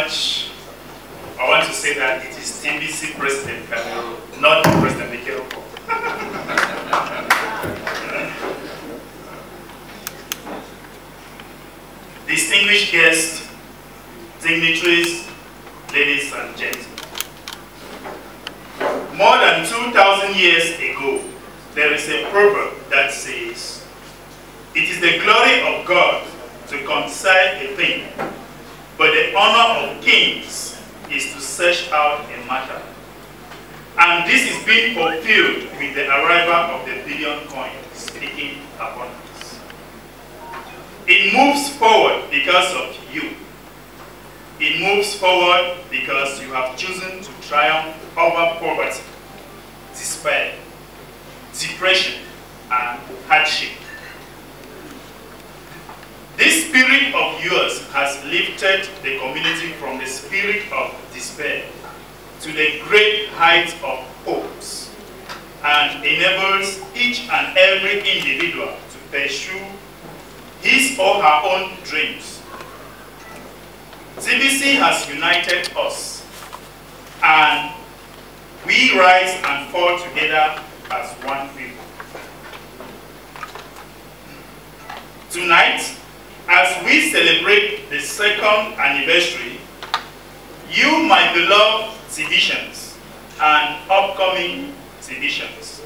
much. I want to say that it is TBC President Cameron, not President Mikel. Distinguished guests, dignitaries, ladies and gentlemen. More than 2,000 years ago, there is a proverb that says, "It is the glory of God to conceal a thing, but the honor of kings is to search out a matter." And this is being fulfilled with the arrival of the billion coin, speaking abundance. It moves forward because of you. It moves forward because you have chosen to triumph over poverty, despair, depression, and hardship. This spirit of yours has lifted the community from the spirit of despair to the great heights of hopes and enables each and every individual to pursue his or her own dreams. TBC has united us, and we rise and fall together as one people. Tonight, as we celebrate the 2nd anniversary, you, my beloved TBCians and upcoming TBCians,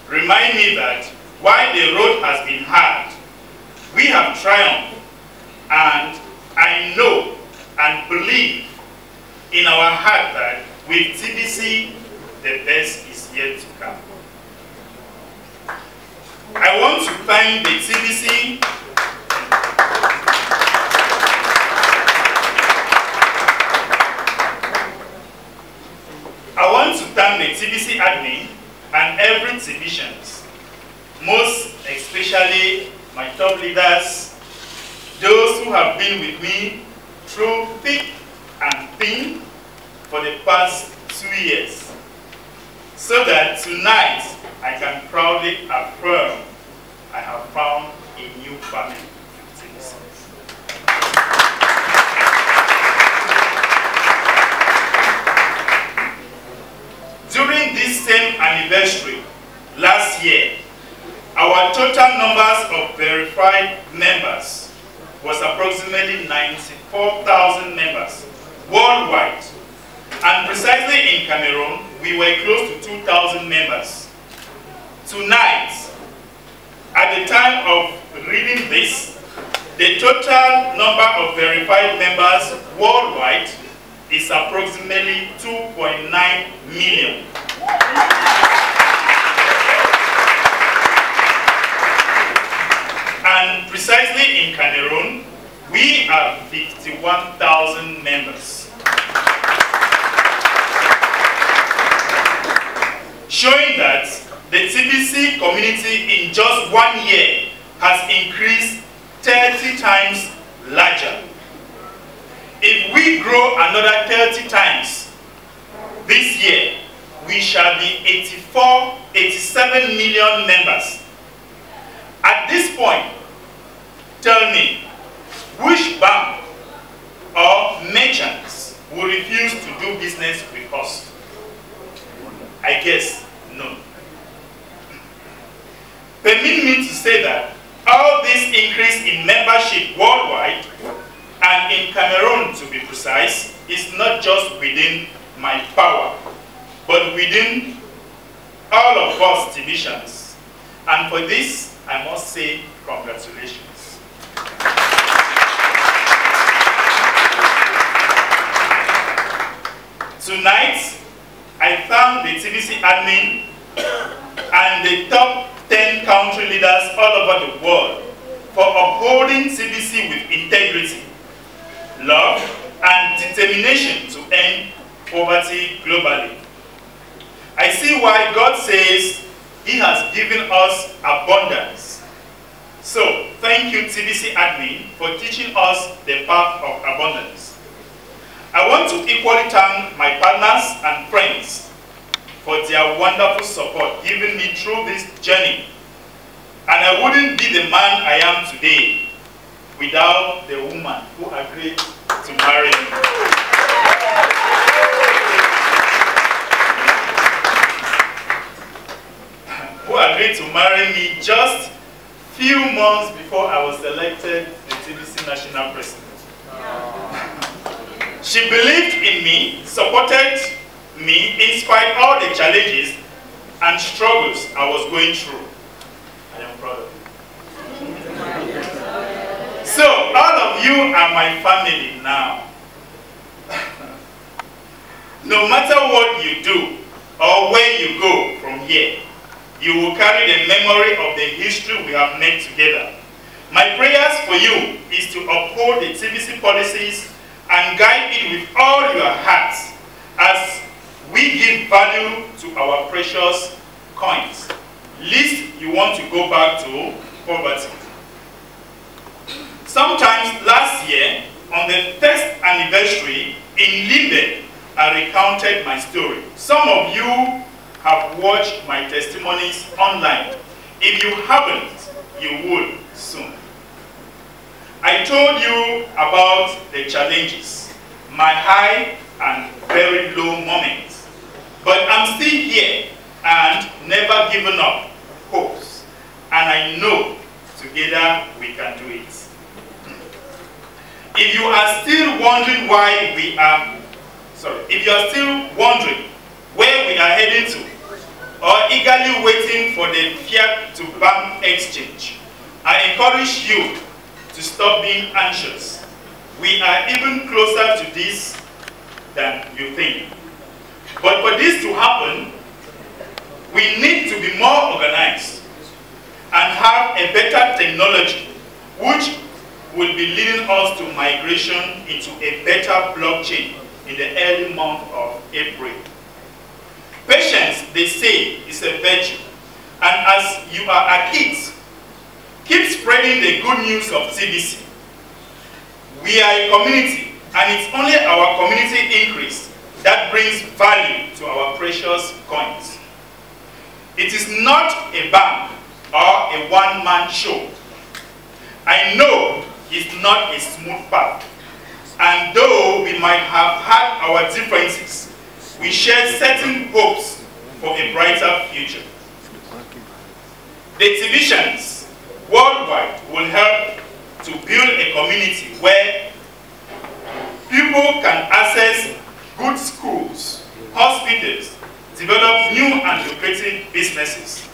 remind me that while the road has been hard, we have triumphed, and I know and believe in our heart that with TBC, the best is yet to come. I want to thank the TBC admin and every TBCians, most especially my top leaders, those who have been with me through thick and thin for the past 2 years, so that tonight I can proudly affirm I have found a new family. During this same anniversary last year, our total numbers of verified members was approximately 94,000 members worldwide. And precisely in Cameroon, we were close to 2,000 members. Tonight, at the time of reading this, the total number of verified members worldwide is approximately 2.9 million. And precisely in Cameroon, we have 51,000 members. Showing that the TBC community in just 1 year has increased 30 times larger. If we grow another 30 times this year, we shall be 87 million members. At this point, tell me, which bank or merchants will refuse to do business with us? I guess no. Permit me to say that all this increase in membership worldwide, and in Cameroon to be precise, is not just within my power, but within all of us TBCians. And for this, I must say congratulations. Tonight, I thank the TBC admin and the top 10 country leaders all over the world for upholding TBC with integrity, love, and determination to end poverty globally. I see why God says He has given us abundance. So, thank you TBC admin for teaching us the path of abundance. I want to equally thank my partners and friends for their wonderful support given me through this journey. And I wouldn't be the man I am today without the woman who agreed to marry me. who agreed to marry me just few months before I was elected the TVC National President. She believed in me, supported me in spite of all the challenges and struggles I was going through. I am proud of you. So, all of you are my family now. No matter what you do or where you go from here, you will carry the memory of the history we have made together. My prayers for you is to uphold the TVC policies and guide it with all your hearts as we give value to our precious coins, lest you want to go back to poverty. Sometimes last year, on the first anniversary in Limbe, I recounted my story. Some of you have watched my testimonies online. If you haven't, you will soon. I told you about the challenges, my high and very low moments. But I'm still here and never given up hopes. And I know together we can do it. If you are still wondering where we are heading to, or eagerly waiting for the fiat to bank exchange, I encourage you to stop being anxious. We are even closer to this than you think. But for this to happen, we need to be more organized and have a better technology, which will be leading us to migration into a better blockchain in the early month of April. Patience, they say, is a virtue. And as you are at it, keep spreading the good news of TVC. We are a community, and it's only our community increase that brings value to our precious coins. It is not a bank or a one-man show. I know it's not a smooth path, and though we might have had our differences, we share certain hopes for a brighter future. The exhibitions worldwide will help to build a community where people can access good schools, hospitals, develop new and lucrative businesses,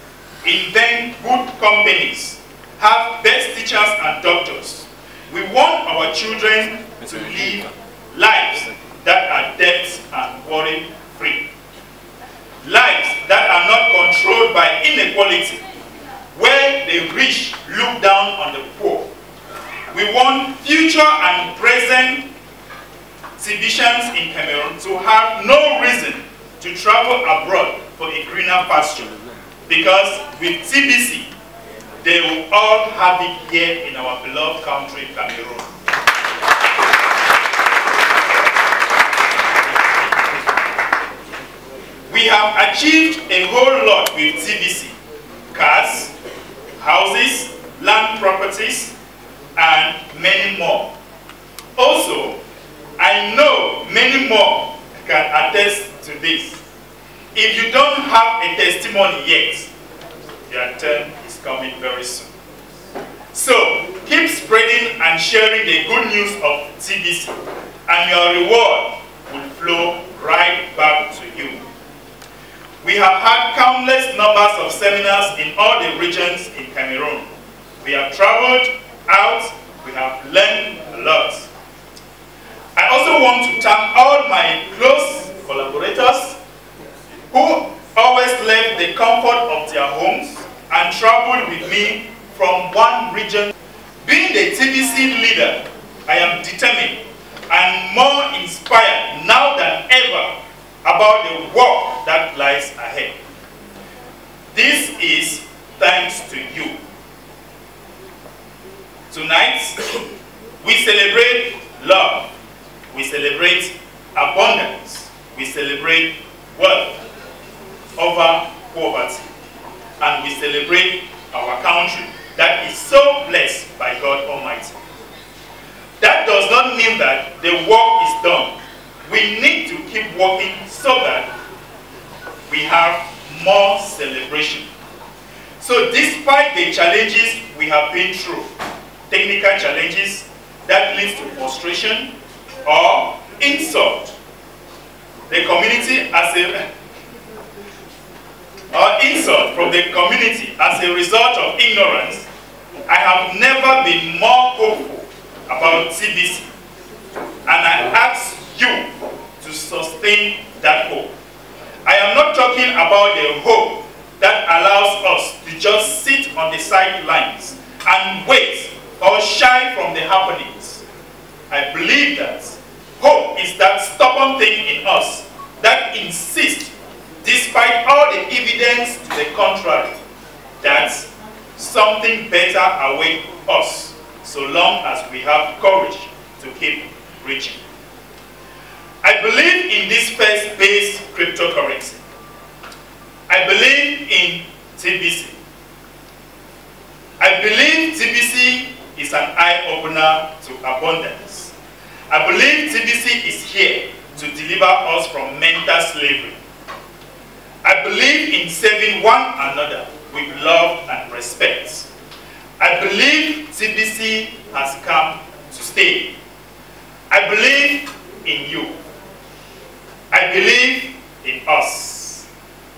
invent good companies, have best teachers and doctors. We want our children to live lives that are debt and worry-free. Lives that are not controlled by inequality, where the rich look down on the poor. We want future and present citizens in Cameroon to have no reason to travel abroad for a greener pasture, because with TVC, they will all have it here in our beloved country, Cameroon. We have achieved a whole lot with TVC: cars, houses, land properties, and many more. Also, I know many more can attest to this. If you don't have a testimony yet, your turn is coming very soon. So, keep spreading and sharing the good news of TVC, and your reward will flow right back to you. We have had countless numbers of seminars in all the regions in Cameroon. We have traveled out, we have learned a lot. I also want to thank all my close collaborators who always left the comfort of their homes and traveled with me from one region. Being the TVC leader, I am determined and more inspired now than ever about the work that lies ahead. This is thanks to you. Tonight, we celebrate love, we celebrate abundance, we celebrate wealth over poverty, and we celebrate our country that is so blessed by God Almighty. That does not mean that the work is done. we need to keep working so that we have more celebration. So despite the challenges we have been through, technical challenges that leads to frustration or insult, the community as a insult from the community as a result of ignorance, I have never been more hopeful about TBC, and I ask you to sustain that hope. I am not talking about the hope that allows us to just sit on the sidelines and wait or shy from the happenings. I believe that hope is that stubborn thing in us that insists, despite all the evidence to the contrary, that something better awaits us, so long as we have courage to keep reaching. I believe in this faith-based cryptocurrency. I believe in TBC. I believe TBC is an eye-opener to abundance. I believe TBC is here to deliver us from mental slavery. I believe in serving one another with love and respect. I believe TBC has come to stay. I believe in you. I believe in us.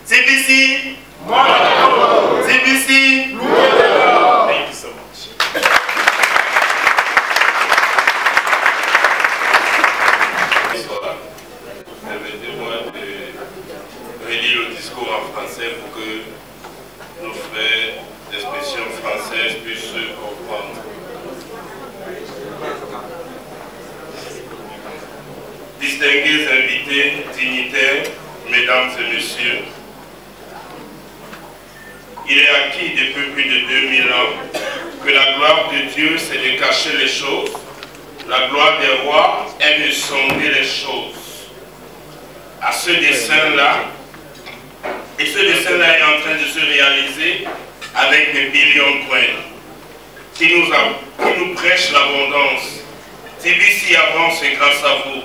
TBC, TBC, thank you so much. Permettez-moi de relire le discours en français pour que nos frères d'expression française puissent comprendre. Distingués invités, dignitaires, mesdames et messieurs, il est acquis depuis plus de 2000 ans que la gloire de Dieu, c'est de cacher les choses. La gloire des rois est de sonder les choses. À ce dessein-là, et ce dessein-là est en train de se réaliser avec des billions de coins qui nous prêchent l'abondance. TBC avance grâce à vous.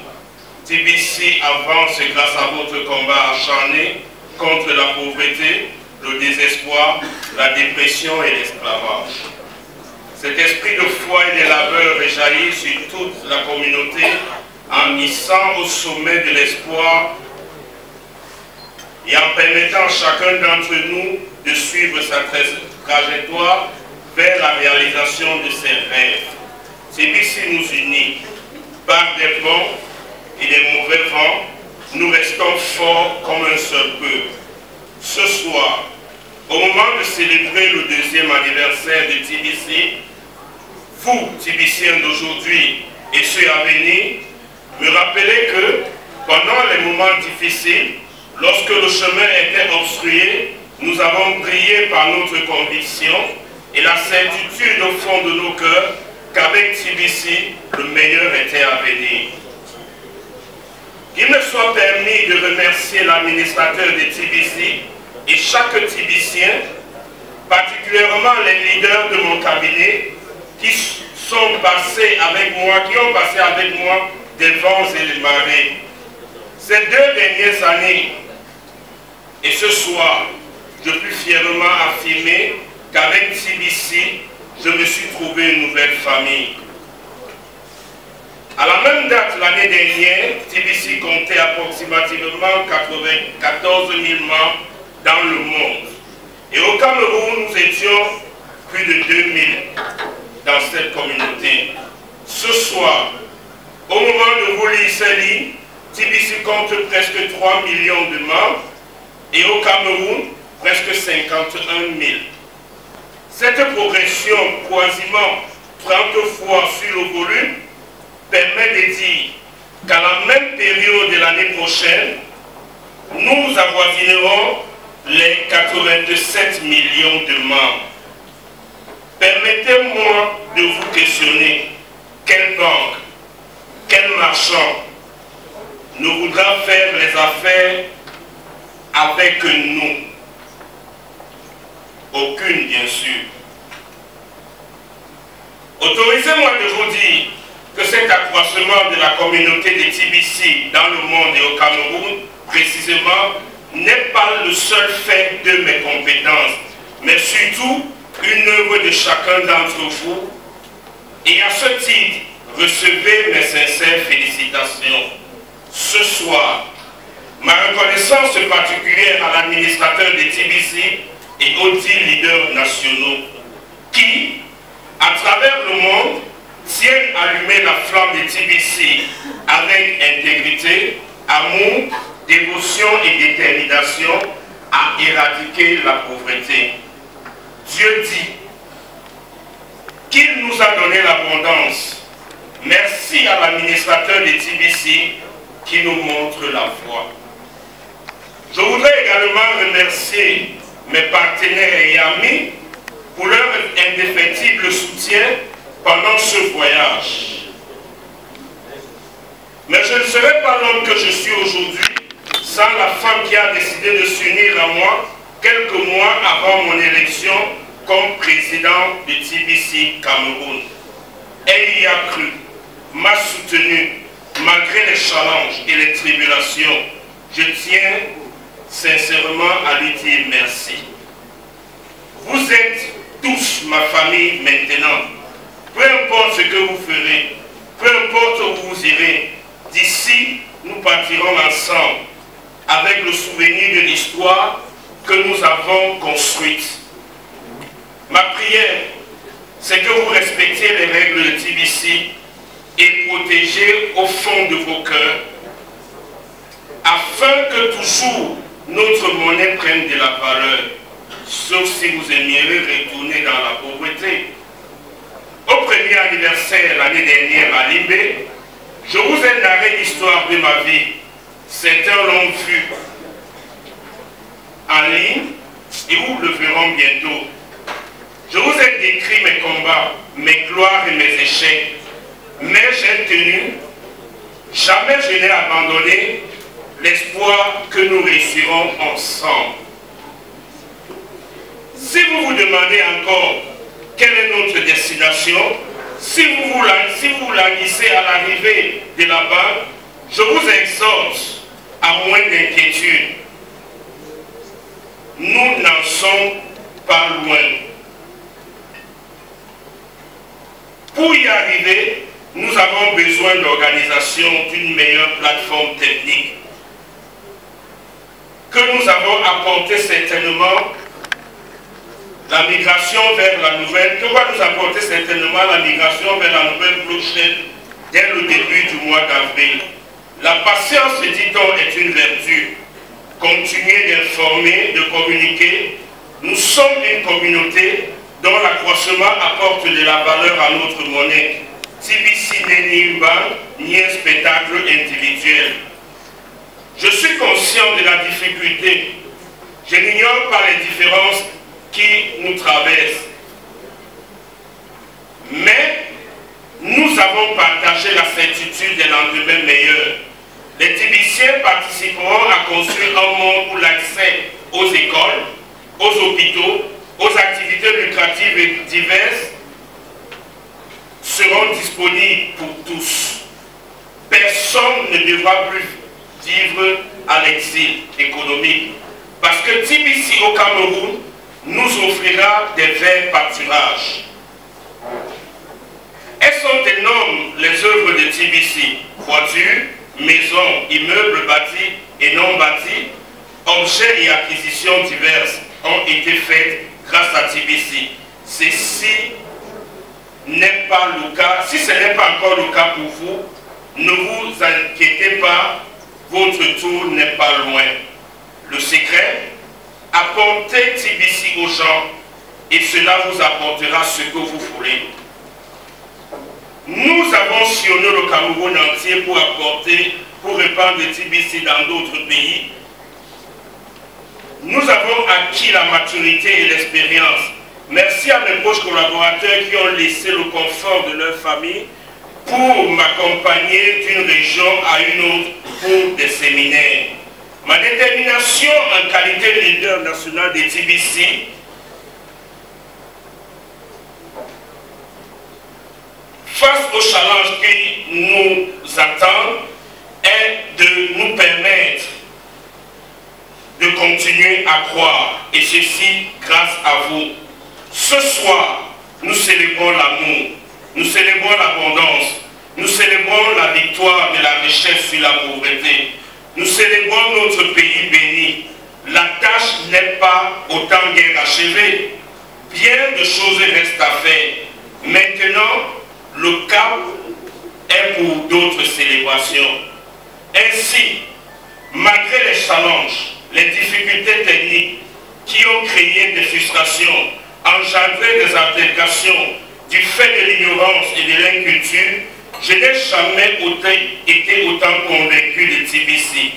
TBC avance grâce à votre combat acharné contre la pauvreté, le désespoir, la dépression et l'esclavage. Cet esprit de foi et de labeur réjaillit sur toute la communauté en hissant au sommet de l'espoir et en permettant à chacun d'entre nous de suivre sa trajectoire vers la réalisation de ses rêves. TBC nous unit par des bons et des mauvais vents, nous restons forts comme un seul peuple. Ce soir, au moment de célébrer le 2e anniversaire de TBC, vous, TBCiens d'aujourd'hui et ceux à venir, me rappelez que pendant les moments difficiles, lorsque le chemin était obstrué, nous avons brillé par notre conviction et la certitude au fond de nos cœurs qu'avec TBC, le meilleur était à venir. Qu'il me soit permis de remercier l'administrateur de TBC et chaque TBCien, particulièrement les leaders de mon cabinet, qui sont passés avec moi, qui ont passé avec moi des vents et des marées. Ces 2 dernières années, et ce soir, je puis fièrement affirmer qu'avec TBC, je me suis trouvé une nouvelle famille. À la même date, l'année dernière, TBC comptait approximativement 94 000 membres dans le monde. Et au Cameroun, nous étions plus de 2000 dans cette communauté. Ce soir, au moment de vous lire ce livre, TBC compte presque 3 millions de membres et au Cameroun, presque 51 000. Cette progression, quasiment 30 fois sur le volume, permet de dire qu'à la même période de l'année prochaine, nous avoisinerons les 87 millions de membres. Permettez-moi de vous questionner, quelle banque, quel marchand ne voudra faire les affaires avec nous? Aucune, bien sûr. Autorisez-moi de vous dire que cet accroissement de la communauté des TBC dans le monde et au Cameroun, précisément, n'est pas le seul fait de mes compétences, mais surtout une œuvre de chacun d'entre vous. Et à ce titre, recevez mes sincères félicitations. Ce soir, ma reconnaissance particulière à l'administrateur des TBC et aux 10 leaders nationaux qui, à travers le monde, tiennent à allumer la flamme des TBC avec intégrité, amour, dévotion et détermination à éradiquer la pauvreté. Dieu dit qu'il nous a donné l'abondance. Merci à l'administrateur des TBC qui nous montre la voie. Je voudrais également remercier mes partenaires et amis pour leur indéfectible soutien pendant ce voyage. Mais je ne serais pas l'homme que je suis aujourd'hui sans la femme qui a décidé de s'unir à moi quelques mois avant mon élection comme président de TBC Cameroun. Elle y a cru, m'a soutenu, malgré les challenges et les tribulations. Je tiens sincèrement à lui dire merci. Vous êtes tous ma famille maintenant. Peu importe ce que vous ferez, peu importe où vous irez, d'ici, nous partirons ensemble avec le souvenir de l'histoire que nous avons construite. Ma prière, c'est que vous respectiez les règles de TBC et protégez au fond de vos cœurs, afin que toujours notre monnaie prenne de la valeur, sauf si vous aimeriez retourner dans la pauvreté. Au premier anniversaire l'année dernière à Limbé, je vous ai narré l'histoire de ma vie. Certains l'ont vu en ligne et vous le verront bientôt. Je vous ai décrit mes combats, mes gloires et mes échecs, mais j'ai tenu, jamais je n'ai abandonné l'espoir que nous réussirons ensemble. Si vous vous demandez encore quelle est notre destination, si vous languissez à l'arrivée de là-bas, je vous exhorte à moins d'inquiétude. Nous n'en sommes pas loin. Pour y arriver, nous avons besoin d'organisation, d'une meilleure plateforme technique que nous avons apporté certainement la migration vers la nouvelle, que va nous apporter certainement la migration vers la nouvelle blockchain dès le début du mois d'avril. La patience, dit-on, est une vertu. Continuez d'informer, de communiquer. Nous sommes une communauté dont l'accroissement apporte de la valeur à notre monnaie. TBC n'est ni une banque, ni un spectacle individuel. Je suis conscient de la difficulté. Je n'ignore pas les différences qui nous traversent. Mais nous avons partagé la certitude des lendemains meilleurs. Les TBCiens participeront à construire un monde où l'accès aux écoles, aux hôpitaux, aux activités lucratives et diverses seront disponibles pour tous. Personne ne devra plus vivre à l'exil économique. Parce que TBC au Cameroun nous offrira des verts pâturages. Elles sont énormes, les œuvres de TBC. Voitures, maisons, immeubles bâtis et non bâtis, objets et acquisitions diverses ont été faites grâce à TBC. Ceci n'est pas le cas. Si ce n'est pas encore le cas pour vous, ne vous inquiétez pas, votre tour n'est pas loin. Le secret, apportez TBC aux gens et cela vous apportera ce que vous voulez. Nous avons sillonné le Cameroun entier pour répandre TBC dans d'autres pays. Nous avons acquis la maturité et l'expérience. Merci à mes proches collaborateurs qui ont laissé le confort de leur famille pour m'accompagner d'une région à une autre pour des séminaires. Ma détermination en qualité de leader national des TBC face au challenge qui nous attend, est de nous permettre de continuer à croire, et ceci grâce à vous. Ce soir, nous célébrons l'amour, nous célébrons l'abondance, nous célébrons la victoire de la richesse sur la pauvreté, nous célébrons notre pays béni. La tâche n'est pas autant guère achevée, bien de choses restent à faire. Maintenant, le cap est pour d'autres célébrations. Ainsi, malgré les challenges, les difficultés techniques qui ont créé des frustrations, engendré des altercations du fait de l'ignorance et de l'inculture, je n'ai jamais été autant convaincu de TBC.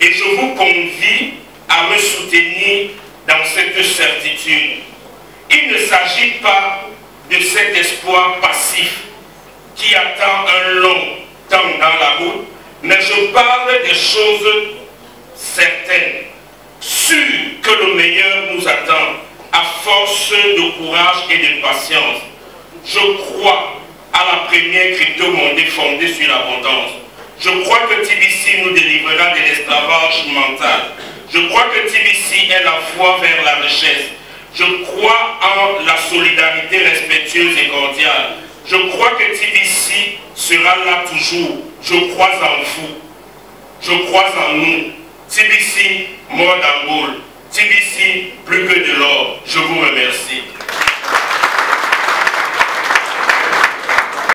Et je vous convie à me soutenir dans cette certitude. Il ne s'agit pas de cet espoir passif qui attend un long temps dans la route, mais je parle des choses certaines, sûres que le meilleur nous attend, à force de courage et de patience. Je crois à la première crypto-monnaie fondée sur l'abondance. Je crois que TBC nous délivrera de l'esclavage mental. Je crois que TBC est la voie vers la richesse. Je crois en la solidarité respectueuse et cordiale. Je crois que TBC sera là toujours. Je crois en vous. Je crois en nous. TBC, more than gold. TBC, plus que de l'or. Je vous remercie.